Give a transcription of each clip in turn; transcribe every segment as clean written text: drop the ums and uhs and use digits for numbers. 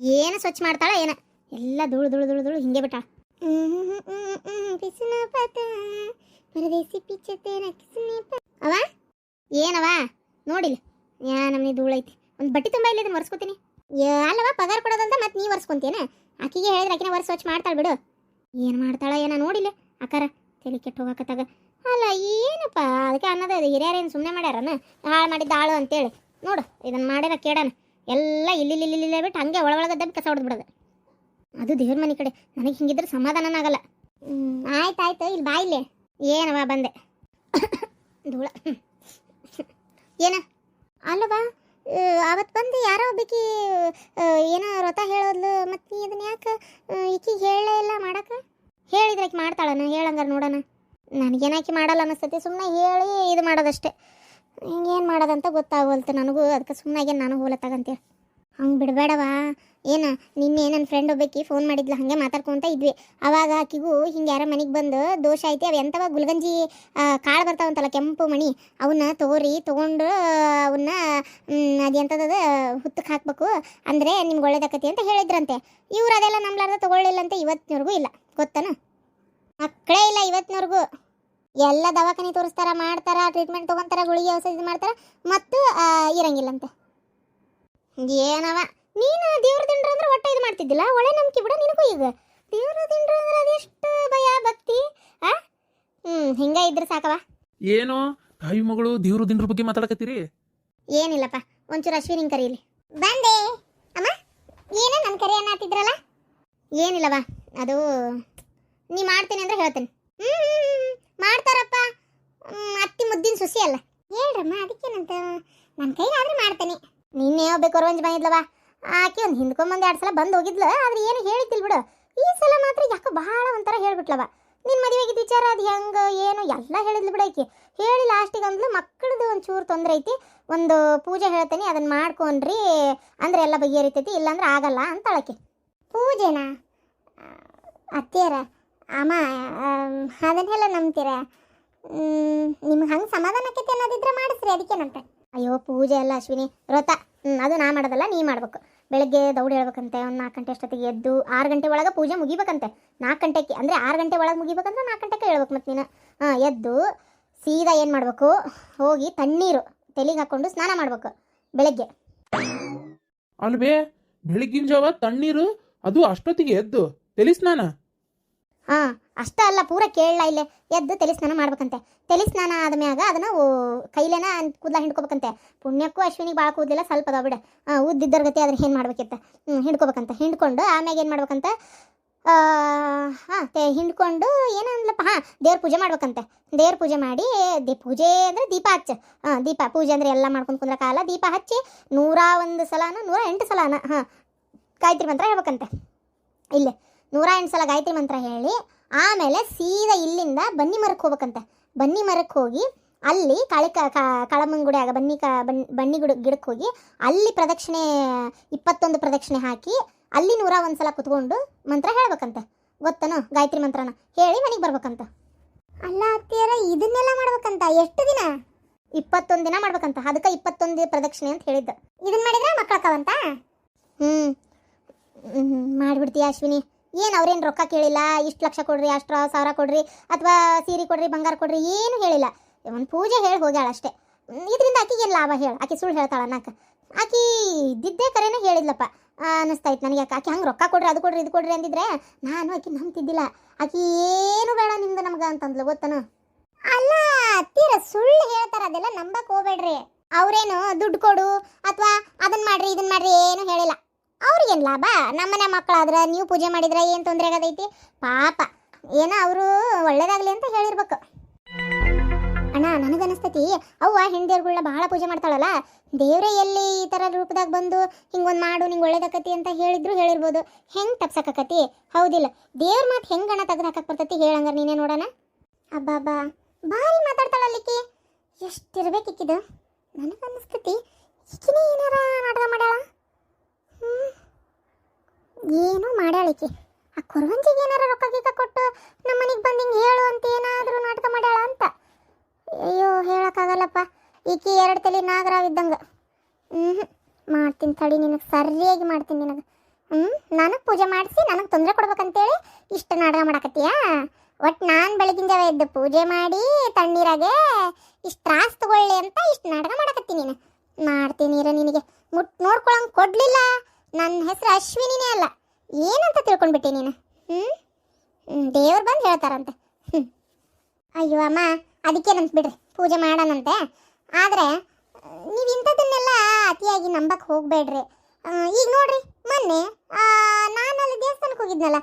ಏನು ಸ್ವಚ್ಛ ಮಾಡ್ತಾಳ ಏನ ಎಲ್ಲ ಧೂಳು ಧೂಳು ಧೂಳು ಧೂಳು ಹಿಂಗೆ ಬಿಟ್ಟಾಳ. ಪರದೇಸಿ ಪಿಚ್ಚತ್ತೇನ ಅವ ಏನವ ನೋಡಿಲ್ಲ ಯಾ ನಮ್ನಿ ಧೂಳು ಐತಿ. ಒಂದು ಬಟ್ಟೆ ತುಂಬ ಇಲ್ಲ ಇದನ್ನ ಒರೆಸ್ಕೊತೀನಿ. ಅಲ್ಲವ ಪಗಾರ ಕೊಡೋದಂತ ಮತ್ತೆ ನೀ ಒರೆಸ್ಕೊಂತೇನ? ಆಕಿಗೆ ಹೇಳಿದ್ರೆ ಆಕಿನ ಒರೆಸ್ ಸ್ವಚ್ಛ ಮಾಡ್ತಾಳೆ ಬಿಡು. ಏನು ಮಾಡ್ತಾಳ ಏನ ನೋಡಿಲ್ಲ ಅಕ್ಕಾರ ತಲೆ ಕೆಟ್ಟು ಹೋಗಕತ್ತಾಗ. ಅಲ್ಲ ಏನಪ್ಪ ಅದಕ್ಕೆ ಅನ್ನೋದು ಹಿರಿಯರೇನು ಸುಮ್ಮನೆ ಮಾಡ್ಯಾರನ ಹಾಳು ಮಾಡಿದ್ದ ಆಳು ಅಂತೇಳಿ. ನೋಡು ಇದನ್ನು ಮಾಡ್ಯಾರ ಕೇಡನ ಎಲ್ಲ ಇಲ್ಲಿ ಬಿಟ್ಟು ಹಂಗೆ ಒಳಗೆ ದಬ್ಬಿ ಕಸ ಹೊಡೆದು ಬಿಡೋದು. ಅದು ದೇವ್ರ ಮನೆ ಕಡೆ ನನಗೆ ಹಿಂಗಿದ್ರೆ ಸಮಾಧಾನ ಆಗಲ್ಲ. ಆಯ್ತಾಯ್ತು ಇಲ್ಲಿ ಬಾ ಇಲ್ಲೇ. ಏನವ ಬಂದೆ ಧೂಳ ಏನ ಅಲ್ಲವಾ ಅವತ್ತು ಬಂದು ಯಾರೋ ಒಬ್ಬಕಿ ಏನೋ ವ್ರತ ಹೇಳೋದ್ಲು. ಮತ್ತು ನೀ ಇದನ್ನ ಯಾಕೆ ಈಕಿಗೆ ಹೇಳಲೇ ಇಲ್ಲ ಮಾಡಕ್ಕೆ? ಹೇಳಿದ್ರೆ ಆಕೆ ಮಾಡ್ತಾಳನ ಹೇಳಂಗಾರ ನೋಡೋಣ. ನನಗೇನಾಕಿ ಮಾಡಲ್ಲ ಅನ್ನಿಸ್ತೈತಿ. ಸುಮ್ಮನೆ ಹೇಳಿ ಇದು ಮಾಡೋದಷ್ಟೇ. ಹಿಂಗೇನು ಮಾಡೋದಂತ ಗೊತ್ತಾಗೋಲ್ತು ನನಗೂ. ಅದಕ್ಕೆ ಸುಮ್ಮನೆ ನಾನು ಹೋಲತ್ತಾಗಂತೇಳಿ ಹಂಗೆ ಬಿಡಬೇಡವಾ. ಏನು ನಿನ್ನೆ ನನ್ನ ಫ್ರೆಂಡ್ ಒಬ್ಬಾಕಿ ಫೋನ್ ಮಾಡಿದ್ಲು, ಹಾಗೆ ಮಾತಾಡ್ಕೊತ ಇದ್ವಿ. ಅವಾಗ ಆಕಿಗೂ ಹಿಂಗೆ ಯಾರ ಮನೆಗೆ ಬಂದು ದೋಷ ಐತಿ. ಅವು ಎಂಥವ ಗುಲ್ಗಂಜಿ ಕಾಳು ಬರ್ತಾವಂತಲ್ಲ ಕೆಂಪು ಮಣಿ, ಅವನ್ನ ತೊಗೊಂಡು ಅವನ್ನ ಅದು ಎಂಥದ್ದು ಹುತ್ತಕ್ಕೆ ಹಾಕ್ಬೇಕು ಅಂದರೆ ನಿಮ್ಗೆ ಒಳ್ಳೇದಾಕತಿ ಅಂತ ಹೇಳಿದ್ರಂತೆ. ಇವ್ರು ಅದೆಲ್ಲ ನಂಬ್ಲಾರ್ದ ತೊಗೊಳ್ಳಿಲ್ಲಂತೆ. ಇವತ್ತಿನವರೆಗೂ ಇಲ್ಲ ಗೊತ್ತಾನ? ಮಕ್ಕಳೇ ಇಲ್ಲ ಇವತ್ತಿನವರೆಗೂ. ಎಲ್ಲ ದವಾಖಾನೆ ತೋರಿಸ್ತಾರ, ಮಾಡ್ತಾರ, ಟ್ರೀಟ್ಮೆಂಟ್ ತೊಗೊತಾರ, ಗುಳಿಗೆ ಔಷಧಿ ಮಾಡ್ತಾರ, ಮತ್ತು ಇರಂಗಿಲ್ಲಂತೆ. ಏನವ ನೀನು ದೇವ್ರ ದಿಂಡ್ರ ಅಂದ್ರೆ ಒಟ್ಟ ಇದು ಮಾಡ್ತಿದ್ದಿಲ್ಲ. ಒಳ್ಳೆ ನಂಬಿಕೆ ಬಿಡ ನಿನಗೂ. ಈಗ ದೇವ್ರ ದಿಂಡ್ರ ಅಂದ್ರೆ ಅದೆಷ್ಟು ಭಯ ಭಕ್ತಿ. ಹಿಂಗ ಇದ್ರೆ ಸಾಕವ. ಏನೋ ತಾಯಿ ಮಗಳು ದೇವ್ರ ದಿಂಡ್ರ ಬಗ್ಗೆ ಮಾತಾಡಕತ್ತೀರಿ? ಏನಿಲ್ಲಪ್ಪ, ಒಂಚೂರು ಅಶ್ವಿನಿ ಕರೀಲಿ. ಬಂದೆ ಅಮ್ಮ. ಏನ ನನ್ನ ಕರೆ ಅನ್ನತ್ತಿದ್ರಲ್ಲ? ಏನಿಲ್ಲವ, ಅದು ನೀ ಮಾಡ್ತೇನೆ ಅಂದ್ರೆ ಹೇಳ್ತೇನೆ. ಮಾಡ್ತಾರಪ್ಪ, ಅತ್ತಿ ಮುದ್ದಿನ ಸುಸಿ ಅಲ್ಲ. ಹೇಳ್ರಮ್ಮ, ಅದಕ್ಕೇನಂತ ನನ್ನ ಕೈಗಾದ್ರೆ ಮಾಡ್ತೇನೆ. ನಿನ್ನೆ ಹೋಗ್ಬೇಕು ರೋಂಜ್ ಬಂದಿದ್ಲವ. ಆಕೆ ಒಂದು ಹಿಂದ್ಕೊಂಬಂದು 2 ಸಲ ಬಂದು ಹೋಗಿದ್ಲು. ಆದ್ರೆ ಏನು ಹೇಳಿದ್ದಿಲ್ಲ ಬಿಡು. ಈ ಸಲ ಮಾತ್ರ ಯಾಕೆ ಬಹಳ ಒಂಥರ ಹೇಳ್ಬಿಟ್ಲವ. ನಿನ್ನ ಮದುವೆಗಿದ್ದ ವಿಚಾರ ಅದು ಹೆಂಗೆ ಏನು ಎಲ್ಲ ಹೇಳಿದ್ಲು ಬಿಡ. ಆಕೆ ಹೇಳಿ ಲಾಸ್ಟಿಗೆ ಅಂದ್ಲು, ಮಕ್ಕಳದು ಒಂಚೂರು ತೊಂದರೆ ಐತಿ, ಒಂದು ಪೂಜೆ ಹೇಳ್ತೇನೆ ಅದನ್ನು ಮಾಡ್ಕೊಂಡ್ರಿ ಅಂದರೆ ಎಲ್ಲ ಬಗೆಹರಿತೈತಿ, ಇಲ್ಲಾಂದ್ರೆ ಆಗಲ್ಲ ಅಂತಾಳಕ್ಕೆ. ಪೂಜೆನಾ ಅತ್ತೆಯರ? ಅಮ್ಮ ಅದನ್ನೆಲ್ಲ ನಂಬ್ತೀರ? ನಿಮ್ಗೆ ಹಂಗೆ ಸಮಾಧಾನ ಆಕೈತಿ ಅನ್ನೋದಿದ್ರೆ ಮಾಡಿಸ್ರಿ, ಅದಕ್ಕೇನಂತ. ಅಯ್ಯೋ ಪೂಜೆ ಅಲ್ಲ ಅಶ್ವಿನಿ, ವ್ರತ. ಅದು ನಾ ಮಾಡೋದಲ್ಲ, ನೀ ಮಾಡ್ಬೇಕು. ಬೆಳಗ್ಗೆ ದೌಡು ಹೇಳ್ಬೇಕಂತೆ. ಒಂದು 4 ಗಂಟೆ ಅಷ್ಟೊತ್ತಿಗೆ ಎದ್ದು 6 ಗಂಟೆ ಒಳಗೆ ಪೂಜೆ ಮುಗಿಬೇಕಂತೆ. 4 ಗಂಟೆಗೆ ಅಂದರೆ 6 ಗಂಟೆ ಒಳಗೆ ಮುಗಿಬೇಕಂದ್ರೆ 4 ಗಂಟೆಗೆ ಹೇಳ್ಬೇಕು. ಮತ್ತು ನೀನು ಎದ್ದು ಸೀದಾ ಏನು ಮಾಡಬೇಕು, ಹೋಗಿ ತಣ್ಣೀರು ತಲೆಗೆ ಹಾಕ್ಕೊಂಡು ಸ್ನಾನ ಮಾಡಬೇಕು ಬೆಳಗ್ಗೆ. ಅಲ್ವೇ ಬೆಳಗಿನ ಜಾವ ತಣ್ಣೀರು, ಅದು ಅಷ್ಟೊತ್ತಿಗೆ ಎದ್ದು ತಲೆ ಸ್ನಾನ? ಅಷ್ಟ ಅಲ್ಲ, ಪೂರ ಕೇಳಲ್ಲ. ಇಲ್ಲೇ ಎದ್ದು ತಲೆ ಸ್ನಾನ ಮಾಡ್ಬೇಕಂತೆ. ತಲೆ ಸ್ನಾನ ಆದ್ಮ್ಯಾಗ ಅದನ್ನ ಕೈಲೇನ ಕೂದಲ ಹಿಂಡ್ಕೋಬೇಕಂತೆ. ಪುಣ್ಯಕ್ಕೂ ಅಶ್ವಿನಿಗೆ ಭಾಳ ಕೂದಲಿಲ್ಲ, ಸ್ವಲ್ಪ ಅದಾವ ಬಿಡ. ಉದ್ದಿದ್ದರ ಗತಿ ಅದನ್ನ ಏನು ಮಾಡ್ಬೇಕಿತ್ತ, ಹಿಂಡ್ಕೋಬೇಕಂತ. ಹಿಂಡ್ಕೊಂಡು ಆಮ್ಯಾಗ ಏನು ಮಾಡ್ಬೇಕಂತ, ಹಿಂಡ್ಕೊಂಡು ಏನಂದ್ಲಪ್ಪ, ದೇವ್ರ ಪೂಜೆ ಮಾಡ್ಬೇಕಂತೆ. ದೇವ್ರ ಪೂಜೆ ಮಾಡಿ, ಪೂಜೆ ಅಂದರೆ ದೀಪ ಹಚ್ಚ. ದೀಪ ಪೂಜೆ ಅಂದರೆ ಎಲ್ಲ ಮಾಡ್ಕೊಂಡು ಕುಂದ್ರ ಕಾಲ ದೀಪ ಹಚ್ಚಿ 101 ಸಲನ 108 ಸಲನ ಗಾಯತ್ರಿ ಮಂತ್ರ ಹೇಳ್ಬೇಕಂತೆ. ಇಲ್ಲೇ 108 ಸಲ ಗಾಯತ್ರಿ ಮಂತ್ರ ಹೇಳಿ ಆಮೇಲೆ ಸೀದಾ ಇಲ್ಲಿಂದ ಬನ್ನಿ ಮರಕ್ಕೆ ಹೋಗ್ಬೇಕಂತೆ. ಬನ್ನಿ ಮರಕ್ಕೆ ಹೋಗಿ ಅಲ್ಲಿ ಕಳಮಂಗುಡಿಯಾಗ ಬನ್ನಿ ಗಿಡಕ್ಕೆ ಹೋಗಿ ಅಲ್ಲಿ ಪ್ರದಕ್ಷಿಣೆ 21 ಪ್ರದಕ್ಷಿಣೆ ಹಾಕಿ ಅಲ್ಲಿ 101 ಸಲ ಕುತ್ಕೊಂಡು ಮಂತ್ರ ಹೇಳ್ಬೇಕಂತೆ. ಗೊತ್ತನೋ ಗಾಯತ್ರಿ ಮಂತ್ರನ ಹೇಳಿ ಮನೆಗೆ ಬರ್ಬೇಕಂತ. ಅಲ್ಲ ಅತ್ತಿಯರ, ಇದನ್ನೆಲ್ಲ ಮಾಡ್ಬೇಕಂತ? ಎಷ್ಟು ದಿನ? 21 ದಿನ ಮಾಡ್ಬೇಕಂತ. ಅದಕ್ಕೆ 21 ಪ್ರದಕ್ಷಿಣೆ ಅಂತ ಹೇಳಿದ್ದು. ಇದನ್ನ ಮಾಡಿದ್ರೆ ಮಕ್ಕಳಕ್ಕವಂತ. ಮಾಡಿಬಿಡ್ತೀಯ ಅಶ್ವಿನಿ. ಏನು ಅವ್ರೇನು ರೊಕ್ಕ ಕೇಳಿಲ್ಲ, ಇಷ್ಟು ಲಕ್ಷ ಕೊಡ್ರಿ, ಅಷ್ಟು 1000 ಕೊಡ್ರಿ, ಅಥವಾ ಸೀರೆ ಕೊಡ್ರಿ, ಬಂಗಾರ ಕೊಡ್ರಿ, ಏನು ಹೇಳಿಲ್ಲ. ಒಂದು ಪೂಜೆ ಹೇಳಿ ಹೋಗ್ಯಾಳ ಅಷ್ಟೇ. ಇದರಿಂದ ಆಕಿಗೆ ಏನು ಲಾಭ ಹೇಳು? ಆಕೆ ಸುಳ್ಳು ಹೇಳ್ತಾಳ ಅನ್ನಕ್ಕೆ. ಆಕಿ ಇದ್ದಿದ್ದೇ ಕರೆನೇ ಹೇಳಿದ್ಲಪ್ಪ ಅನ್ನಿಸ್ತಾಯ್ತು ನನಗೆ. ಆಕೆ ಹಂಗೆ ರೊಕ್ಕ ಕೊಡ್ರಿ, ಅದು ಕೊಡ್ರಿ, ಇದು ಕೊಡ್ರಿ ಅಂದಿದ್ರೆ ನಾನು ಆಕೆ ನಂಬ್ತಿದ್ದಿಲ್ಲ. ಆಕೆ ಏನು ಬೇಡ ನಿಮ್ದು ನಮ್ಗೆ ಅಂತಂದ್ಲು. ಗೊತ್ತನು? ಅಲ್ಲ ತೀರ ಸುಳ್ಳು ಹೇಳ್ತಾರ, ಅದೆಲ್ಲ ನಂಬಕ್ಕೆ ಹೋಗ್ಬೇಡ್ರಿ. ಅವ್ರೇನು ದುಡ್ಡು ಕೊಡು ಅಥವಾ ಅದನ್ನ ಮಾಡ್ರಿ ಇದನ್ನ ಮಾಡ್ರಿ ಏನು ಹೇಳಿಲ್ಲ. ಅವ್ರಿಗೇನು ಲಾಭ? ನಮ್ಮನೆ ಮಕ್ಕಳಾದ್ರೆ ನೀವು ಪೂಜೆ ಮಾಡಿದ್ರೆ ಏನು ತೊಂದರೆ ಆಗದೈತಿ? ಪಾಪ ಏನೋ ಅವರು ಒಳ್ಳೇದಾಗಲಿ ಅಂತ ಹೇಳಿರ್ಬೇಕು. ಅಣ್ಣ ನನಗನ್ನಿಸ್ತೈತಿ ಅವ್ವ ಹೆಣ್ದೇವ್ರುಗಳನ್ನ ಬಹಳ ಪೂಜೆ ಮಾಡ್ತಾಳಲ್ಲ, ದೇವರೇ ಎಲ್ಲಿ ಈ ಥರ ರೂಪದಾಗ ಬಂದು ಹಿಂಗೊಂದು ಮಾಡು ನಿಂಗೆ ಒಳ್ಳೇದಾಕತಿ ಅಂತ ಹೇಳಿರ್ಬೋದು. ಹೆಂಗೆ ತಪ್ಸಕತಿ? ಹೌದಿಲ್ಲ? ದೇವ್ರ ಮಾತು ಹೆಂಗೆ ಗಣ ತೆಗೆದು ಹಾಕಕ್ಕೆ ಬರ್ತೈತಿ ಹೇಳಂಗಾರ ನೀನೇ ನೋಡೋಣ. ಅಬ್ಬಾಬಾ ಭಾರಿ ಮಾತಾಡ್ತಾಳಲ್ಲಿಕ್ಕಿ. ಎಷ್ಟಿರ್ಬೇಕಿಕ್ಕಿದು? ನನಗನ್ನಿಸ್ತೈತಿ ಈಕಿನೇ ಏನಾರ ನಾಟಕ ಮಾಡ್ಯಾಳ. ಏನೋ ಮಾಡ್ಯಾಳಿಕೆ. ಆ ಕೊರವಂಜಿಗೆ ಏನಾರ ರೊಕ್ಕ ಗೀಕ ಕೊಟ್ಟು ನಮ್ಮ ಮನೆಗೆ ಬಂದು ಹಿಂಗೆ ಹೇಳು ಅಂತ ಏನಾದರೂ ನಾಟಕ ಮಾಡ್ಯಾಳ ಅಂತ. ಅಯ್ಯೋ ಹೇಳೋಕ್ಕಾಗಲ್ಲಪ್ಪ. ಈಕಿ 2 ತಲೆ ನಾಗರಾವ್ ಇದ್ದಂಗೆ. ಮಾಡ್ತೀನಿ ತಡಿ, ನಿನಗೆ ಸರಿಯಾಗಿ ಮಾಡ್ತೀನಿ. ನಿನಗೆ ನನಗೆ ಪೂಜೆ ಮಾಡಿಸಿ ನನಗೆ ತೊಂದರೆ ಕೊಡ್ಬೇಕಂತೇಳಿ ಇಷ್ಟು ನಾಟಕ ಮಾಡಕತ್ತೀಯಾ? ಒಟ್ಟು ನಾನು ಬೆಳಗಿನ ಜಾವ ಎದ್ದು ಪೂಜೆ ಮಾಡಿ ತಣ್ಣೀರಾಗೆ ಇಷ್ಟು ತ್ರಾಸ ತಗೊಳ್ಳಿ ಅಂತ ಇಷ್ಟು ನಾಟಕ ಮಾಡಕತ್ತೀನಿ. ನೀನು ಮಾಡ್ತೀನಿ ಇರ, ನಿನಗೆ ನೋಡ್ಕೊಳಂಗೆ ಕೊಡ್ಲಿಲ್ಲ. ನನ್ನ ಹೆಸರು ಅಶ್ವಿನಿನೇ ಅಲ್ಲ, ಏನಂತ ತಿಳ್ಕೊಂಡ್ಬಿಟ್ಟೆ ನೀನು. ದೇವ್ರು ಬಂದು ಹೇಳ್ತಾರಂತೆ. ಅಯ್ಯೋ ಅಮ್ಮ, ಅದಕ್ಕೇನಂತ ಬಿಡ್ರಿ, ಪೂಜೆ ಮಾಡೋಣಂತೆ. ಆದರೆ ನೀವು ಇಂಥದನ್ನೆಲ್ಲ ಅತಿಯಾಗಿ ನಂಬಕ್ಕೆ ಹೋಗಬೇಡ್ರಿ. ಈಗ ನೋಡ್ರಿ, ಮೊನ್ನೆ ನಾನು ಅಲ್ಲಿ ದೇವಸ್ಥಾನಕ್ಕೆ ಹೋಗಿದ್ನಲ್ಲ,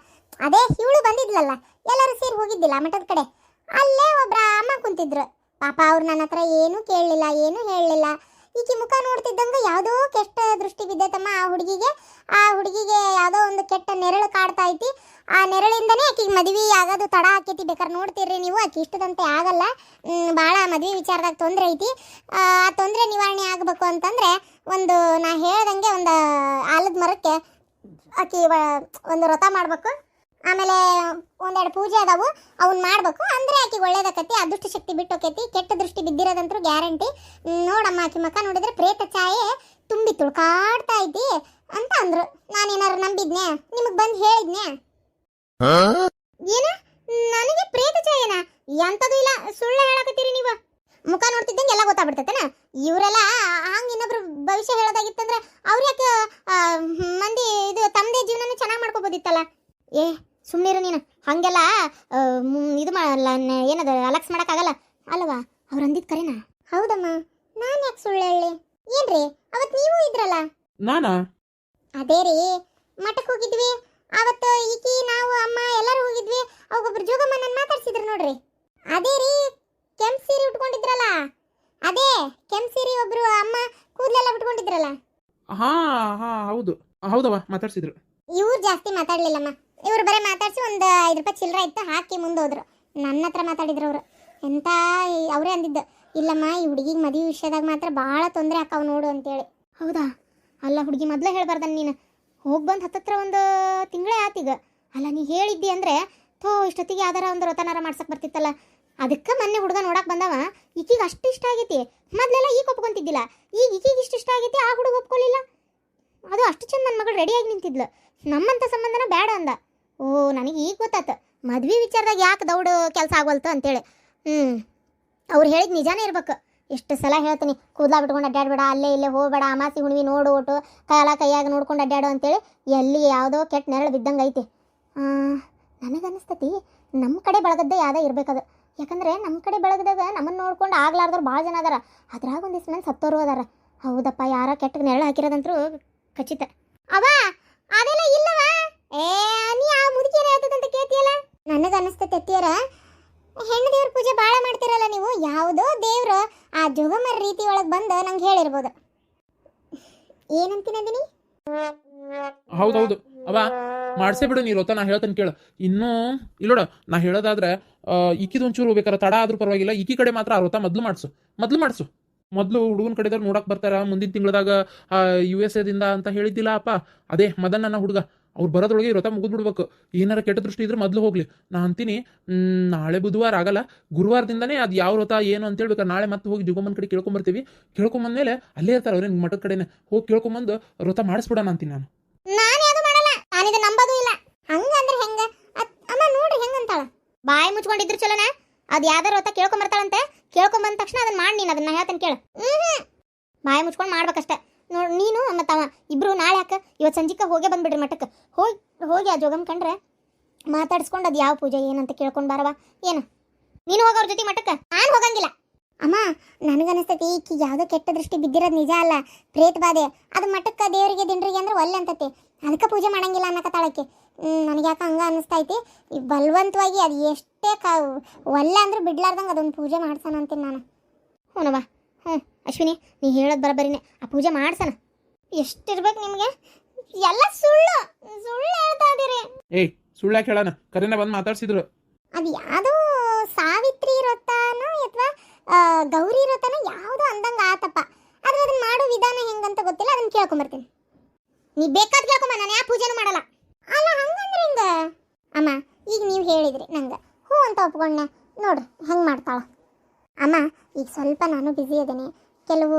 ಅದೇ ಇವಳು ಬಂದಿದ್ಲಲ್ಲ, ಎಲ್ಲರೂ ಸೇರಿ ಹೋಗಿದ್ದಿಲ್ಲ ಮಠದ ಕಡೆ. ಅಲ್ಲೇ ಒಬ್ರ ಅಮ್ಮ ಕುಂತಿದ್ರು. ಪಾಪ ಅವ್ರು ನನ್ನ ಹತ್ರ ಏನೂ ಕೇಳಲಿಲ್ಲ, ಏನೂ ಹೇಳಲಿಲ್ಲ. ಈಕಿ ಮುಖ ನೋಡ್ತಿದ್ದಂಗೆ ಯಾವುದೋ ಕೆಟ್ಟ ದೃಷ್ಟಿ ಬಿದ್ದೈತಮ್ಮ ಆ ಹುಡುಗಿಗೆ ಯಾವುದೋ ಒಂದು ಕೆಟ್ಟ ನೆರಳು ಕಾಡ್ತಾ ಐತಿ. ಆ ನೆರಳಿಂದನೇ ಆಕಿಗೆ ಮದುವೆ ಆಗೋದು ತಡ ಆಕೈತಿ. ಬೇಕಾದ್ರೆ ನೋಡ್ತೀರ್ರಿ ನೀವು, ಆಕಿ ಇಷ್ಟದಂತೆ ಆಗಲ್ಲ. ಭಾಳ ಮದುವೆ ವಿಚಾರದಾಗ ತೊಂದರೆ ಐತಿ. ಆ ತೊಂದರೆ ನಿವಾರಣೆ ಆಗಬೇಕು ಅಂತಂದರೆ ಒಂದು ನಾ ಹೇಳ್ದಂಗೆ ಒಂದು ಆಲದ ಮರಕ್ಕೆ ಆಕಿ ಒಂದು ವ್ರತ ಮಾಡಬೇಕು. ಆಮೇಲೆ ಒಂದೆರಡು ಪೂಜೆ ಅದಾವು, ಅವನ್ನ ಮಾಡಬೇಕು. ಅಂದರೆ ಆಕಿಗೆ ಒಳ್ಳೇದಾಕತಿ, ಅದೃಷ್ಟ ಶಕ್ತಿ ಬಿಟ್ಟು ಹೋಕೈತಿ. ಕೆಟ್ಟ ದೃಷ್ಟಿ ಬಿದ್ದಿರೋದಂತೂ ಗ್ಯಾರಂಟಿ. ನೋಡಮ್ಮ, ಆಕಿ ಮುಖ ನೋಡಿದ್ರೆ ಪ್ರೇತ ಛಾಯೆ ತುಂಬಿ ತುಳ್ಕಾಡ್ತಾ ಐತಿ ಅಂತ ಅಂದ್ರು. ನಾನೇನಾರು ನಂಬಿದ್ನೆ? ನಿಮಗೆ ಬಂದು ಹೇಳಿದ್ನೆ? ಏನ ನನಗೆ ಪ್ರೇತ ಛಾಯೆನಾ? ಎಂಥದ್ದು ಇಲ್ಲ, ಸುಳ್ಳು ಹೇಳಕತ್ತೀರಿ ನೀವು. ಮುಖ ನೋಡ್ತಿದ್ದಂಗೆ ಎಲ್ಲ ಗೊತ್ತಾಗ್ಬಿಡ್ತೈತೇನ? ಇವರೆಲ್ಲ ಹಂಗೆ ಇನ್ನೊಬ್ರು ಭವಿಷ್ಯ ಹೇಳೋದಾಗಿತ್ತಂದ್ರೆ ಅವ್ರು ಯಾಕೆ ಮಂದಿ ಇದು ತಮ್ಮದೇ ಜೀವನನ ಚೆನ್ನಾಗಿ ಮಾಡ್ಕೋಬೋದಿತ್ತಲ್ಲ. ಏ ಸುಮ್ಮನಿರು ನೀನು, ಹಾಗೆಲ್ಲ ಇದು ಮಾಡಲ್ಲ, ಏನದು ಅಲಕ್ಸ್ ಮಾಡೋಕ್ಕಾಗಲ್ಲ ಅಲ್ವಾ? ಅವ್ರು ಅಂದಿದ್ದು ಕರೆನಾ? ಹೌದಮ್ಮ, ನಾನು ಯಾಕೆ ಸುಳ್ಳು ಹೇಳಿ? ಏನ್ರಿ ಅವತ್ತು ನೀವು ಇದ್ರಲ್ಲ? ನಾನಾ? ಅದೇ ರೀ, ಮಠಕ್ಕೆ ಹೋಗಿದ್ವಿ ಅವತ್ತು. ಈಕಿ ನಾವು ಅಮ್ಮ ಎಲ್ಲರೂ ಹೋಗಿದ್ವಿ. ಅವಾಗೊಬ್ರು ಜೋಗಮ್ಮ ನನ್ನ ಮಾತಾಡ್ಸಿದ್ರು ನೋಡ್ರಿ. ಅದೇ ರೀ, ಕೆಂಪು ಸೀರೆ ಉಟ್ಕೊಂಡಿದ್ರಲ್ಲ, ಅದೇ ಕೆಂಪು ಸೀರೆ ಒಬ್ರು ಅಮ್ಮ ಕೂದಲೆಲ್ಲ ಬಿಟ್ಕೊಂಡಿದ್ರಲ್ಲ. ಹಾ ಹಾ ಹೌದು, ಹೌದವ, ಮಾತಾಡ್ಸಿದ್ರು. ಇವ್ರು ಜಾಸ್ತಿ ಮಾತಾಡ್ಲಿಲ್ಲಮ್ಮ. ಇವ್ರು ಬರೀ ಮಾತಾಡ್ಸಿ ಒಂದು 5 ರೂಪಾಯಿ ಚಿಲ್ಲರೆ ಇತ್ತು ಹಾಕಿ ಮುಂದೆ ಹೋದ್ರು. ನನ್ನ ಹತ್ರ ಮಾತಾಡಿದ್ರು ಅವರು. ಎಂತ ಅವರೇ ಅಂದಿದ್ದು, ಇಲ್ಲಮ್ಮ ಈ ಹುಡುಗಿಗೆ ಮದುವೆ ವಿಷಯದಾಗ ಮಾತ್ರ ಭಾಳ ತೊಂದರೆ ಆಕಾವ್ ನೋಡು ಅಂತೇಳಿ. ಹೌದಾ? ಅಲ್ಲ ಹುಡುಗಿ ಮೊದಲೇ ಹೇಳ್ಬಾರ್ದ ನೀನು? ಹೋಗಿ ಬಂದು ಹತ್ತತ್ರ ಒಂದು ತಿಂಗಳೇ ಆತೀಗ. ಅಲ್ಲ ನೀ ಹೇಳಿದ್ದಿ ಅಂದರೆ ಇಷ್ಟೊತ್ತಿಗೆ ಯಾವ್ದಾರ ಒಂದು ವ್ರತನಾರ ಮಾಡ್ಸಕ್ಕೆ ಬರ್ತಿತ್ತಲ್ಲ. ಅದಕ್ಕೆ ಮೊನ್ನೆ ಹುಡುಗ ನೋಡಕ್ಕೆ ಬಂದವ. ಈಕಿಗೆ ಅಷ್ಟು ಇಷ್ಟ ಆಗೈತಿ. ಮೊದಲೆಲ್ಲ ಈಗ ಒಪ್ಕೊಂತಿದ್ದಿಲ್ಲ, ಈಗ ಈಕಿಗೆ ಇಷ್ಟ ಆಗೈತಿ. ಆ ಹುಡುಗ ಒಪ್ಕೊಳ್ಳಿಲ್ಲ. ಅದು ಅಷ್ಟು ಚಂದ ನನ್ನ ಮಗಳು ರೆಡಿಯಾಗಿ ನಿಂತಿದ್ಲು. ನಮ್ಮಂಥ ಸಂಬಂಧನ ಬೇಡ ಅಂದ. ಓ, ನನಗೆ ಈಗ ಗೊತ್ತಾಯ್ತು ಮದ್ವೆ ವಿಚಾರದಾಗ ಯಾಕೆ ದೌಡು ಕೆಲಸ ಆಗೋಲ್ತು ಅಂತೇಳಿ. ಅವ್ರು ಹೇಳಿದ ನಿಜಾನೇ ಇರ್ಬೇಕು. ಎಷ್ಟು ಸಲ ಹೇಳ್ತೀನಿ, ಕೂದಲ ಬಿಟ್ಕೊಂಡು ಅಡ್ಡಾಡಬೇಡ, ಅಲ್ಲೇ ಇಲ್ಲೇ ಹೋಗಬೇಡ, ಅಮಾಸಿ ಹುಣ್ಣಿಮೆ ನೋಡು ಒಟ್ಟು ಕೈಯಾಗ ನೋಡ್ಕೊಂಡು ಅಡ್ಡಾಡು ಅಂತೇಳಿ. ಎಲ್ಲಿ ಯಾವುದೋ ಕೆಟ್ಟ ನೆರಳು ಬಿದ್ದಂಗೆ ಐತಿ. ನನಗನ್ನಿಸ್ತತಿ ನಮ್ಮ ಕಡೆ ಬೆಳಗದ್ದೇ ಯಾವುದೇ ಇರಬೇಕದು. ಯಾಕಂದರೆ ನಮ್ಮ ಕಡೆ ಬೆಳಗದಾಗ ನಮ್ಮನ್ನು ನೋಡ್ಕೊಂಡು ಆಗ್ಲಾರ್ದವ್ರು ಭಾಳ ಜನ ಅದಾರ. ಅದ್ರಾಗ ಒಂದಿಷ್ಟು ಮಂದಿ ಸತ್ತೋರು ಅದಾರ. ಹೌದಪ್ಪ, ಯಾರ ಕೆಟ್ಟ ನೆರಳು ಹಾಕಿರೋದಂತರೂ ಖಚಿತ. ಅವ ಅದೆಲ್ಲ ಇಲ್ಲವ. ನೀ ಆ ಮುದುಕೇನ ಹೇಳ್ತದಂತ ಕೇಳ್ತಿಯಲ್ಲ? ನನಗನ್ನಿಸ್ತೈತೆ ಅತ್ತಿಯರ, ಹೆಣ್ಣು ದೇವ್ರ ಪೂಜೆ ಭಾಳ ಮಾಡ್ತಿರಲ್ಲ ನೀವು. ಯಾವುದೋ ದೇವ್ರು ಆ ಜೋಗಮ್ಮರ ರೀತಿ ಒಳಗೆ ಬಂದು ನಂಗೆ ಹೇಳಿರ್ಬೋದು. ಏನಂತೀನದಿನಿ? ಹೌದೌದು ಅವ, ಮಾಡ್ಸೇ ಬಿಡು ನೀ ವ್ರತ. ನಾ ಹೇಳ್ತಾನೆ ಕೇಳು. ಇನ್ನೂ ಇಲ್ಲೋಡ, ನಾ ಹೇಳೋದಾದ್ರೆ ಈಕಿದು ಒಂಚೂರು ಬೇಕಾರೆ ತಡ ಆದ್ರೂ ಪರವಾಗಿಲ್ಲ. ಈಕಿ ಕಡೆ ಮಾತ್ರ ಆ ವ್ರತ ಮೊದಲು ಮಾಡಿಸು. ಮೊದಲು ಹುಡುಗನ ಕಡೆದವ್ರು ನೋಡಕ್ಕೆ ಬರ್ತಾರ ಮುಂದಿನ ತಿಂಗಳದಾಗ USA ದಿಂದ ಅಂತ ಹೇಳಿದ್ದಿಲ್ಲ ಅಪ್ಪ. ಅದೇ ಮದನ್ ನನ್ನ ಹುಡುಗ. ಅವ್ರು ಬರೋದ್ರೊಳಗೆ ವ್ರತ ಮುಗಿದ್ಬಿಡ್ಬೇಕು. ಏನಾರ ಕೆಟ್ಟ ದೃಷ್ಟಿ ಇದ್ರೆ ಮೊದಲು ಹೋಗ್ಲಿ. ನಾ ಅಂತೀನಿ, ನಾಳೆ ಬುಧವಾರ ಆಗಲ್ಲ, ಗುರುವಾರದಿಂದನೇ ಅದು ಯಾವ ವ್ರತ ಏನು ಅಂತ ಹೇಳ್ಬೇಕಾರೆ ನಾಳೆ ಮತ್ತೆ ಹೋಗಿ ಜುಗಮ್ಮನ ಕಡೆ ಕೇಳ್ಕೊಂಬರ್ತೀವಿ. ಕೇಳ್ಕೊಂಬಂದ್ಮೇಲೆ ಅಲ್ಲೇ ಇರ್ತಾರೆ ಅವ್ರೇನು ಮಠದ ಕಡೆನೆ, ಹೋಗಿ ಕೇಳ್ಕೊಂಬಂದು ವ್ರತ ಮಾಡಿಸ್ಬಿಡೋಣ ಅಂತೀನಿ ನಾನು. ನಾನು ಯಾವುದು ಮಾಡಲ್ಲ, ನಾನಿದು ನಂಬೋದು ಇಲ್ಲ. ಹಂಗಂದ್ರೆ ಹೆಂಗ ಅಮ್ಮ? ನೋಡ್ರಿ ಹೆಂಗಂತಾಳ. ಬಾಯಿ ಮುಚ್ಕೊಂಡಿದ್ರು ಚಲೋನ. ಅದು ಯಾವ್ದಾರು ವ್ರತ ಕೇಳ್ಕೊಂಬರ್ತಾಳಂತೆ. ಕೇಳ್ಕೊಂಬಂದ ತಕ್ಷಣ ಅದನ್ನ ಮಾಡಿ, ನೀನು ಅದನ್ನ ಹೇಳ್ತಾನೆ ಕೇಳು. ಬಾಯಿ ಮುಚ್ಕೊಂಡು ಮಾಡ್ಬೇಕಷ್ಟೆ. ನೋಡಿ ನೀನು ಮತ್ತು ಅವ ಇಬ್ರು ನಾಳೆ ಯಾಕೆ ಇವತ್ತು ಸಂಜಿಕ ಹೋಗೇ ಬಂದ್ಬಿಡ್ರಿ ಮಠಕ್ಕೆ. ಹೋಗಿ ಆ ಜೋಗಮ್ ಕಂಡ್ರೆ ಮಾತಾಡಿಸ್ಕೊಂಡು ಅದು ಯಾವ ಪೂಜೆ ಏನಂತ ಕೇಳ್ಕೊಂಡು ಬಾರವ. ಏನು ನೀನು ಹೋಗೋರ ಜೊತೆ ಮಠಕ್ಕೆ? ನಾನು ಹೋಗಂಗಿಲ್ಲ ಅಮ್ಮ. ನನಗನ್ನಿಸ್ತೈತಿ ಈಕಿ ಯಾವುದೋ ಕೆಟ್ಟ ದೃಷ್ಟಿ ಬಿದ್ದಿರೋದು ನಿಜ ಅಲ್ಲ, ಪ್ರೇತ ಬಾಧೆ. ಅದು ಮಠಕ್ಕೆ ದೇವರಿಗೆ ದಿಂಡ್ರಿಗೆ ಅಂದ್ರೆ ಒಲ್ಲೆ ಅಂತತಿ. ಅದಕ್ಕೆ ಪೂಜೆ ಮಾಡಂಗಿಲ್ಲ ಅನ್ನಕತ್ತಾಳಕ್ಕೆ. ನನಗೆ ಯಾಕೆ ಹಂಗೆ ಅನ್ನಿಸ್ತೈತಿ. ಈ ಬಲವಂತವಾಗಿ ಅದು ಎಷ್ಟೇ ಒಲ್ಲೆ ಅಂದ್ರೆ ಬಿಡ್ಲಾರ್ದಂಗೆ ಅದೊಂದು ಪೂಜೆ ಮಾಡ್ಸೋಣ ಅಂತೀನಿ ನಾನು. ಹ್ಞೂನವ್ವ. ಅಶ್ವಿನಿ, ನೀ ಹೇಳೋದು ಬರಬರಿನೇ. ಆ ಪೂಜೆ ಮಾಡ್ಸೋಣ. ಎಷ್ಟಿರ್ಬೇಕು ನಿಮಗೆ? ಎಲ್ಲ ಸುಳ್ಳು ಹೇಳ್ತಾ ಇದೀರಿ. ಏಯ್, ಸುಳ್ಳ್ಯಾಕೆ ಹೇಳೋಣ? ಕರೆನ ಬಂದು ಮಾತಾಡ್ಸಿದ್ರು. ಅದು ಯಾವುದೋ ಸಾವಿತ್ರಿ ವ್ರತನೋ ಅಥವಾ ಗೌರಿ ವ್ರತನೋ ಯಾವುದೋ ಅಂದಂಗೆ ಆತಪ್ಪ. ಆದ್ರೆ ಅದನ್ನ ಮಾಡೋ ವಿಧಾನ ಹೆಂಗಂತ ಗೊತ್ತಿಲ್ಲ. ಅದನ್ನ ಕೇಳ್ಕೊಂಬರ್ತೀನಿ. ನೀ ಬೇಕಾದ ಕೇಳ್ಕೊಂಬ, ನಾನು ಯಾವ ಪೂಜೆನೂ ಮಾಡಲ್ಲ. ಅಲ್ಲ ಹಂಗಂದ್ರೆ ಹಿಂಗ ಅಮ್ಮ. ಈಗ ನೀವು ಹೇಳಿದ್ರಿ ನಂಗೆ ಹ್ಞೂ ಅಂತ ಒಪ್ಕೊಂಡೆ. ನೋಡ್ರಿ ಹೆಂಗೆ ಮಾಡ್ತಾಳ ಅಮ್ಮ. ಈಗ ಸ್ವಲ್ಪ ನಾನು ಬ್ಯುಸಿ ಇದ್ದೀನಿ, ಕೆಲವು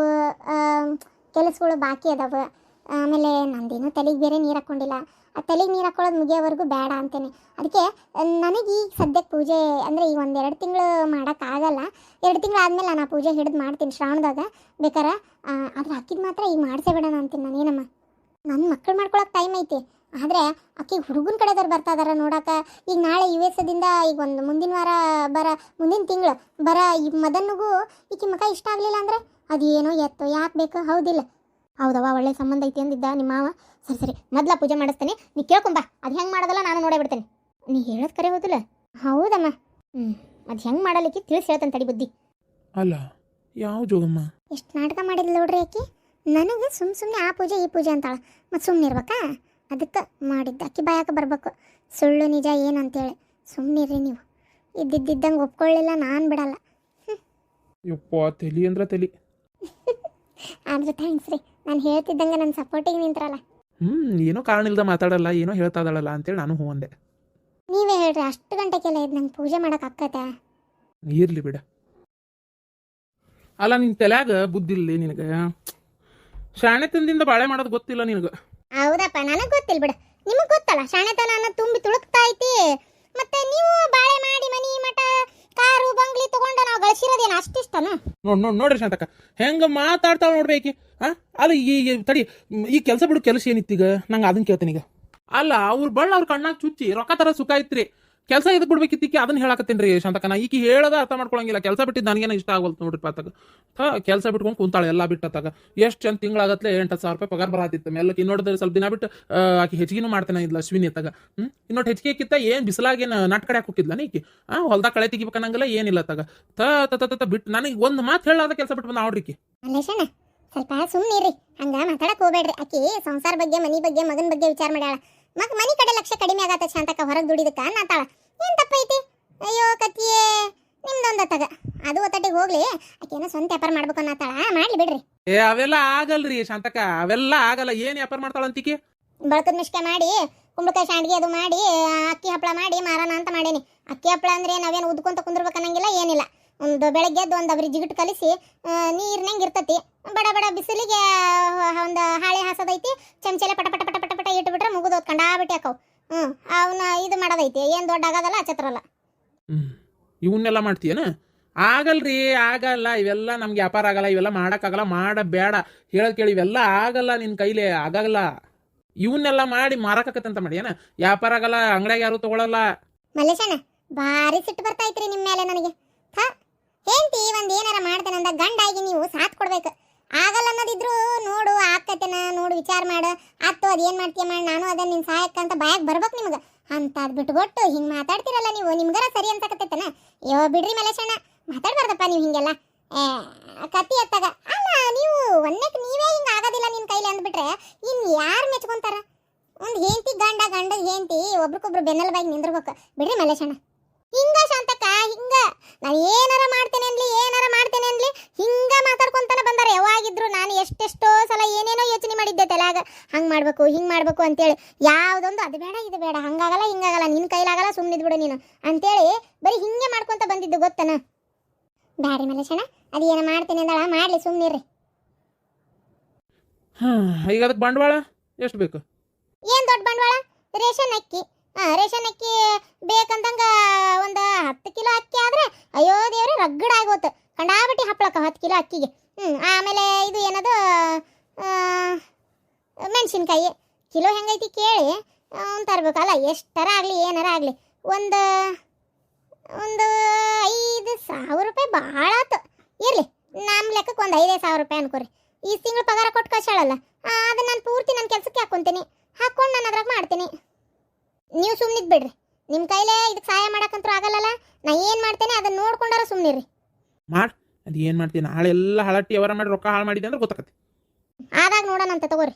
ಕೆಲಸಗಳು ಬಾಕಿ ಅದಾವೆ. ಆಮೇಲೆ ನಂದೇನು ತಲೆಗೆ ಬೇರೆ ನೀರು ಹಾಕ್ಕೊಂಡಿಲ್ಲ. ಆ ತಲೆಗೆ ನೀರು ಹಾಕೊಳ್ಳೋದು ಮುಗಿಯೋವರೆಗೂ ಬೇಡ ಅಂತೇನೆ. ಅದಕ್ಕೆ ನನಗೆ ಈಗ ಸದ್ಯಕ್ಕೆ ಪೂಜೆ ಅಂದರೆ ಈಗ ಒಂದು 2 ತಿಂಗಳು ಮಾಡೋಕ್ಕಾಗಲ್ಲ. 2 ತಿಂಗಳು ಆದಮೇಲೆ ನಾನು ಆ ಪೂಜೆ ಹಿಡಿದು ಮಾಡ್ತೀನಿ ಶ್ರಾವಣದಾಗ ಬೇಕಾರೆ. ಆದ್ರೆ ಅಕ್ಕಿದ ಮಾತ್ರ ಈಗ ಮಾಡಿಸೇ ಬಿಡೋಣ ಅಂತೀನಿ ನಾನೇನಮ್ಮ. ನನ್ನ ಮಕ್ಕಳು ಮಾಡ್ಕೊಳಕ್ಕೆ ಟೈಮ್ ಐತಿ, ಆದರೆ ಆಕೆಗೆ ಹುಡುಗನ ಕಡೆದವ್ರು ಬರ್ತಾ ಇದಾರೆ ನೋಡಕ್ಕೆ. ಈಗ ನಾಳೆ US ದಿಂದ ಈಗ ಒಂದು ಮುಂದಿನ ವಾರ ಮುಂದಿನ ತಿಂಗಳು ಈ ಮದನ್ನಿಗೂ ಈಕೆ ಮಗ ಇಷ್ಟ ಆಗಲಿಲ್ಲ ಅಂದರೆ ಅದು ಏನೋ ಎತ್ತು ಯಾಕೆ ಬೇಕು, ಹೌದಿಲ್ಲ? ಹೌದವ್ವ, ಒಳ್ಳೆ ಸಂಬಂಧ ಐತಿ ಅಂದಿದ್ದ ನಿಮ್ಮ ಮಾವ. ಸರಿ ಮೊದಲ ಪೂಜೆ ಮಾಡಿಸ್ತೇನೆ, ನೀ ಕೇಳ್ಕೊಂಬ. ಅದು ಹೆಂಗೆ ಮಾಡೋದಲ್ಲ ನಾನು ನೋಡೇ ಬಿಡ್ತೇನೆ. ನೀ ಹೇಳೋದು ಕರೆ ಹೌದಿಲ್ಲ? ಹೌದಮ್ಮ. ಅದು ಹೆಂಗೆ ಮಾಡಲಿಕ್ಕೆ ತಿಳಿಸಿ ಹೇಳ್ತಾನೆ ತಡಿ ಬುದ್ಧಿ. ಅಲ್ಲ ಯಾವ ಜೋಗಮ್ಮ ಎಷ್ಟು ನಾಟಕ ಮಾಡಿದ್ಲು ನೋಡ್ರಿ ಆಕಿ. ನನಗೆ ಸುಮ್ಮನೆ ಆ ಪೂಜೆ ಈ ಪೂಜೆ ಅಂತಾಳ, ಮತ್ತು ಸುಮ್ಮನೆ ಇರ್ಬೇಕಾ? ಅದಕ್ಕೆ ಮಾಡಿದ್ದ ಅಕ್ಕಿ ಬಾಯಕ್ಕೆ ಬರ್ಬೇಕು ಸುಳ್ಳು ನಿಜ ಏನು ಅಂತೇಳಿ. ಸುಮ್ಮನಿರ್ರಿ ನೀವು, ಇದ್ದಿದ್ದಂಗೆ ಒಪ್ಕೊಳ್ಳಿಲ್ಲ ನಾನು ಬಿಡಲ್ಲ. ಯಪ್ಪ ತಲಿ ಅಂದ್ರೆ ತಲಿ. ಆದ್ರೆ ಥ್ಯಾಂಕ್ಸ್ ರೀ, ನಾನು ಹೇಳ್ತಿದ್ದಂಗೆ ನನ್ನ ಸಪೋರ್ಟಿಗೆ ನಿಂತ್ರಲ್ಲ. ಏನೋ ಕಾರಣ ಇಲ್ದ ಮಾತಾಡಲ್ಲ, ಏನೋ ಹೇಳ್ತಾ ಇದ್ದಾಳಲ್ಲ ಅಂತೇಳಿ ನಾನು ಹ್ಞೂ ಅಂದೆ. ನೀವೇ ಹೇಳ್ರಿ, ಅಷ್ಟು ಗಂಟೆಗೆಲ್ಲ ಇದು ನಂಗೆ ಪೂಜೆ ಮಾಡೋಕೆ ಆಕ್ಕತ್ತಾ? ಇರ್ಲಿ ಬಿಡ. ಅಲ್ಲ ನಿನ್ ತಲ್ಯಾಗ ಬುದ್ಧಿ ಇಲ್ಲ ನಿನಗೆ. ಶಾಣೆತನದಿಂದ ಬಾಳೆ ಮಾಡೋದು ಗೊತ್ತಿಲ್ಲ ನಿನಗೆ. ಹೌದಪ್ಪ, ನನಗೆ ಗೊತ್ತಿಲ್ಲ ಬಿಡು, ನಿಮಗೆ ಗೊತ್ತಲ್ಲ ಶಾಣೆತನ ಅನ್ನೋ ತುಂಬಿ ತುಳುಕ್ತಾ ಐತಿ. ಮತ್ತೆ ನೀವು ಬಾಳೆ ಮಾಡಿ ಮನಿ ಮಠ ಕಾರು ಬಂಗ್ಲಿ ತಗೊಂಡು ನಾವು ಗಳಿಸಿರೋದೇನು ಅಷ್ಟಿಷ್ಟನ? ನೋಡ್ರಿ ಶಾಂತಕ್ಕ ಹೆಂಗ ಮಾತಾಡ್ತಾಳ ನೋಡ್ಬೇಕಿ. ಅಲ್ಲ ಈ ತಡಿ, ಈ ಕೆಲಸ ಬಿಡು, ಕೆಲಸ ಏನಿತ್ತೀಗ ನಂಗೆ ಅದನ್ನ ಕೇಳ್ತೀನಿ ಈಗ. ಅಲ್ಲ ಅವ್ರ ಬಳ್ಳ ಅವ್ರ ಕಣ್ಣಾಗ ಚುಚ್ಚಿ ರೊಕ್ಕ ತರ ಸುಖ ಐತ್ರಿ, ಕೆಲಸ ಎದಕ್ ಬಿಡ್ಬೇಕಿತ್ತೀಕಿ ಅದನ್ನ ಹೇಳಕತ್ತೇನ್ರಿ ಶಾಂತಕ್ಕ. ನಾ ಈಕಿ ಹೇಳದ ಅರ್ಥ ಮಾಡ್ಕೊಳಂಗಿಲ್ಲ. ಕೆಲಸ ಬಿಟ್ಟಿದ್ದು ನನಗೇನ ಇಷ್ಟ ಆಗಲ್ತು ನೋಡ್ರಿ ಪಾತಾಗ. ಕೆಲಸ ಬಿಟ್ಕೊಂಡು ಕುಂತಾಳೆ ಎಲ್ಲ ಬಿಟ್ಟತ್ತಾಗ. ಎಷ್ಟು ಚಂದ ತಿಂಗಳಾಗತ್ಲೆ 8,000 ರೂಪಾಯಿ ಪಗಾರ ಬರತ್ತಿತ್ತು. ಮೆಲ್ಲಕ್ಕೆ ಇನ್ನೋಡಿದ್ರೆ ಸ್ವಲ್ಪ ದಿನ ಬಿಟ್ಟು ಆಕಿ ಹೆಚ್ಚಿಗೆನೂ ಮಾಡ್ತೇನೆ ಇದ್ಲ ಅಶ್ವಿನಿ ಅತ್ತಾಗ. ಇನ್ನೊಟ್ಟು ಹೆಚ್ಚಿಗೆ ಕಿತ್ತ ಏನು ಬಿಸಿಲಾಗೇನು ನಟ್ ಕಡೆ ಹಾಕಿದ್ಲ ನೀಕಿ. ಹೊಲ್ದಾಗ ಕಳೆ ತೆಗಿಬೇಕನ್ನಂಗಿಲ್ಲ ಏನಿಲ್ಲ ತಗ. ಬಿಟ್ಟು ನನಗೆ ಒಂದು ಮಾತು ಹೇಳಾದ ಕೆಲಸ ಬಿಟ್ಟು ಬಂದ ಅವ್ರಿಕಿ. ಅಲ್ಲೇಶಣ್ಣ ಸ್ವಲ್ಪ ಸುಮ್ಮನಿರಿ, ಹಂಗ ಮಾತಾಡಕ್ ಹೋಗ್ಬೇಡ್ರಿ. ಆಕಿ ಸಂಸಾರ ಬಗ್ಗೆ ಮನಿ ಬಗ್ಗೆ ಮಗನ ಬಗ್ಗೆ ವಿಚಾರ ಮಾಡ್ಯಾಳ. ಮನಿ ಕಡೆ ಲಕ್ಷ ಕಡಿಮೆ ಆಗತ್ತ ಶಾಂತಕ್ಕ, ಹೊರಗೆ ದುಡಿದಕ್ಕ ಅನ್ನತಾಳ. ಏನ್ ತಪ್ಪೈತಿ? ಅಯ್ಯೋ ಕತ್ತಿಯೇ ನಿಮ್ದೊಂದ ತಗ, ಅದು ಒತ್ತಟ್ಟಿಗೆ ಹೋಗ್ಲಿ. ಆಕೇನೋ ಸ್ವಂತ ವ್ಯಾಪಾರ ಮಾಡ್ಬೇಕು ಅನ್ನತಾಳ, ಮಾಡ್ಲಿ ಬಿಡ್ರಿ. ಅವೆಲ್ಲ ಆಗಲ್ರಿ ಶಾಂತಕ್ಕ, ಅವೆಲ್ಲ ಆಗಲ್ಲ. ಏನ್ ವ್ಯಾಪಾರ ಮಾಡ್ತಾಳ ಅಂತಿಕಿ? ಬಳಕದ ಮಿಷ್ಕೆ ಮಾಡಿ ಕುಂಬಳಕಾಯಿ ಶಾಂಡ್ಗಿ ಅದು ಮಾಡಿ ಅಕ್ಕಿ ಹಪ್ಪಳ ಮಾಡಿ ಮಾರೋಣ ಅಂತ ಮಾಡೇನಿ. ಅಕ್ಕಿ ಹಪ್ಪಳ ಅಂದ್ರೆ ನಾವೇನು ಉದ್ಕೊಂತ ಕುಂದಿರ್ಬೇಕನ್ನಂಗಿಲ್ಲ ಏನಿಲ್ಲ. ಒಂದು ಬೆಳಗ್ಗೆ ಎದ್ದು ಒಂದು ಅವ್ರಿ ಜಿಗಿಟ್ ಕಲಿಸಿ ನೀರ್ನಂಗೆ ಇರ್ತತಿ. ಬಡ ಬಿಸಿಲಿಗೆ ಒಂದು ಹಾಳೆ ಹಾಸೋದೈತಿ, ಚಮಚೆಲೆ ಪಟ ಪಟ ಪಟ ಪಟ ಪಟ ಇಟ್ಬಿಟ್ರೆ ಮುಗಿದು ಕಂಡಾಬಿಟ್ಟು ಹಾಕವು. ಅವನ್ನ ಇದು ಮಾಡೋದೈತಿ, ಏನು ದೊಡ್ಡ ಆಗೋದಲ್ಲ ಅಚತ್ರಲ್ಲ. ಇವನ್ನೆಲ್ಲ ಮಾಡ್ತೀಯನ? ಆಗಲ್ರಿ, ಆಗಲ್ಲ. ಇವೆಲ್ಲ ನಮ್ಗೆ ವ್ಯಾಪಾರ ಆಗಲ್ಲ, ಇವೆಲ್ಲ ಮಾಡಕ್ಕಾಗಲ್ಲ, ಮಾಡಬೇಡ. ಹೇಳೋದ್ ಕೇಳಿ, ಇವೆಲ್ಲ ಆಗಲ್ಲ, ನಿನ್ ಕೈಲಿ ಆಗಲ್ಲ. ಇವನ್ನೆಲ್ಲ ಮಾಡಿ ಮಾರಕತ್ತಂತ ಮಾಡಿ ಏನ ವ್ಯಾಪಾರ ಆಗಲ್ಲ, ಅಂಗಡಿಯಾಗ ಯಾರು ತಗೊಳಲ್ಲ. ಮಲ್ಲೇಶಣ್ಣ ಭಾರಿ ಸಿಟ್ಟು ಬರ್ತೈತ್ರಿ ನಿಮ್ಮ ಮೇಲೆ ನನಗೆ. ಹೆಂಡತಿ ಒಂದ್ ಏನಾರ ಮಾಡ್ತೇನೆ ಅಂದ ಗಂಡಾಗಿ ನೀವು ಸಾಥ್ ಕೊಡ್ಬೇಕು. ಆಗಲ್ಲ ಅನ್ನೋದಿದ್ರು ನೋಡು ಆಕತೆನ ನೋಡು ವಿಚಾರ ಮಾಡು, ಆತು ಅದೇನ್ ಮಾಡ್ತೀಯ ಮಾಡಿ, ನಾನು ಅದನ್ನ ನಿನ್ ಸಹಾಯಕ್ಕಂತ ಬಾಯಾಗ ಬರ್ಬೇಕು ನಿಮ್ಗೆ ಅಂತ. ಅದ್ ಬಿಟ್ಕೊಟ್ಟು ಹಿಂಗ್ ಮಾತಾಡ್ತಿರಲ್ಲ ನೀವು, ನಿಮ್ಗರ ಸರಿ ಅನ್ಸಕತ್ತೈತನ? ಅಯ್ಯೋ ಬಿಡ್ರಿ ಮಲೇಶಣ್ಣ, ಮಾತಾಡ್ಬಾರ್ದಪ್ಪ ನೀವು ಹಿಂಗೆಲ್ಲ. ಕತ್ತಿ ಎತ್ತಾಗ ಅಲ್ಲ ನೀವು ಒನ್ನೆಕ್ ನೀವೇ ಹಿಂಗ ಆಗೋದಿಲ್ಲ ನಿನ್ ಕೈಲಿ ಅಂದ್ಬಿಟ್ರೆ ಇನ್ ಯಾರು ಮೆಚ್ಕೊಂತಾರ? ಒಂದ್ ಹೆಂಡತಿ ಗಂಡಗ ಹೆಂಡತಿ ಒಬ್ರಿಗೊಬ್ರು ಬೆನ್ನಲ್ ಬಾಗಿ ನಿಂದಿರ್ಬೇಕು. ಬಿಡ್ರಿ ಮಲೇಶಣ್ಣ. ಹಿಂಗ ಶಾಂತಕ್ಕ, ಹಿಂಗ ನಾನು ಏನಾರ ಮಾಡ್ತೇನೆ ಅನ್ಲಿ ಹಿಂಗ ಮಾತಾಡ್ಕೊಂತಾನೆ ಬಂದಾರ. ಯಾವಾಗಿದ್ರು ನಾನು ಎಷ್ಟೆಷ್ಟೋ ಸಲ ಏನೇನೋ ಯೋಚನೆ ಮಾಡಿದ್ದೆ ತಲೆಯಾಗ, ಹಂಗ್ ಮಾಡ್ಬೇಕು ಹಿಂಗ್ ಮಾಡ್ಬೇಕು ಅಂತೇಳಿ. ಯಾವ್ದೊಂದು ಅದು ಬೇಡ ಇದು ಬೇಡ, ಹಂಗಾಗಲ್ಲ ಹಿಂಗಾಗಲ್ಲ, ನಿನ್ ಕೈಲಾಗಲ್ಲ, ಸುಮ್ಮನಿದ್ ಬಿಡು ನೀನು ಅಂತೇಳಿ ಬರೀ ಹಿಂಗೆ ಮಾಡ್ಕೊಂತ ಬಂದಿದ್ದು ಗೊತ್ತನ? ಬ್ಯಾರಿ ಮಲೇಶಣ್ಣ, ಅದೇನ ಮಾಡ್ತೇನೆ ಅಂದಳ, ಮಾಡ್ಲಿ ಸುಮ್ಮನಿರ್ರಿ. ಈಗ ಅದಕ್ಕೆ ಬಂಡವಾಳ ಎಷ್ಟು ಬೇಕು? ಏನ್ ದೊಡ್ಡ ಬಂಡವಾಳ? ರೇಷನ್ ಅಕ್ಕಿ. ರೇಷನ್ ಅಕ್ಕಿ ಬೇಕಂದಂಗ ಒಂದು 10 ಕಿಲೋ ಅಕ್ಕಿ ಆದ್ರೆ ಅಯ್ಯೋ ದೇವ್ರೆ ರಗ್ಗಡ ಆಗೋತು. ಕಂಡಾಬಿಟ್ಟು ಹಪ್ಪಳಕ್ಕ 10 ಕಿಲೋ ಅಕ್ಕಿಗೆ. ಆಮೇಲೆ ಇದು ಏನದು ಮೆಣಸಿನ್ಕಾಯಿ ಕಿಲೋ ಹೆಂಗೈತಿ ಕೇಳಿ ತರ್ಬೇಕಲ್ಲ. ಎಷ್ಟರ ಆಗಲಿ ಏನಾರ ಆಗಲಿ ಒಂದು 5,000 ರೂಪಾಯಿ ಭಾಳ ಆತು. ಇರಲಿ, ನಮ್ಮ ಲೆಕ್ಕಕ್ಕೆ ಒಂದು 5,000 ರೂಪಾಯಿ ಅನ್ಕೋರಿ. ಈ ತಿಂಗಳು ಪಗಾರ ಕೊಟ್ಟು ಕಳ್ಸಾಳಲ್ಲ, ಅದನ್ನ ನಾನು ಪೂರ್ತಿ ನನ್ನ ಕೆಲಸಕ್ಕೆ ಹಾಕ್ಕೊಂತೀನಿ, ಹಾಕ್ಕೊಂಡು ನಾನು ಅದ್ರಾಗ ಮಾಡ್ತೀನಿ. ನೀವು ಸುಮ್ಮನಿದ್ ಬಿಡ್ರಿ, ನಿಮ್ಮ ಕೈಲೇ ಇದಕ್ಕೆ ಸಹಾಯ ಮಾಡಕ್ಕಂತೂ ಆಗಲ್ಲಲ್ಲ. ನಾ ಏನು ಮಾಡ್ತೇನೆ ಅದನ್ನ ನೋಡ್ಕೊಂಡಾರ ಸುಮ್ಮನಿರ್ರಿ. ಮಾಡಿ ಅದು ಏನು ಮಾಡ್ತೀನಿ, ನಾಳೆ ಎಲ್ಲ ಹಳಟ್ಟಿ ಅವರ ಮಾಡಿ ರೊಕ್ಕ ಹಾಳು ಮಾಡಿದೆ ಅಂದ್ರೆ ಗೊತ್ತಾಗತ್ತೆ. ಆದಾಗ ನೋಡೋಣಂತ ತಗೋರಿ.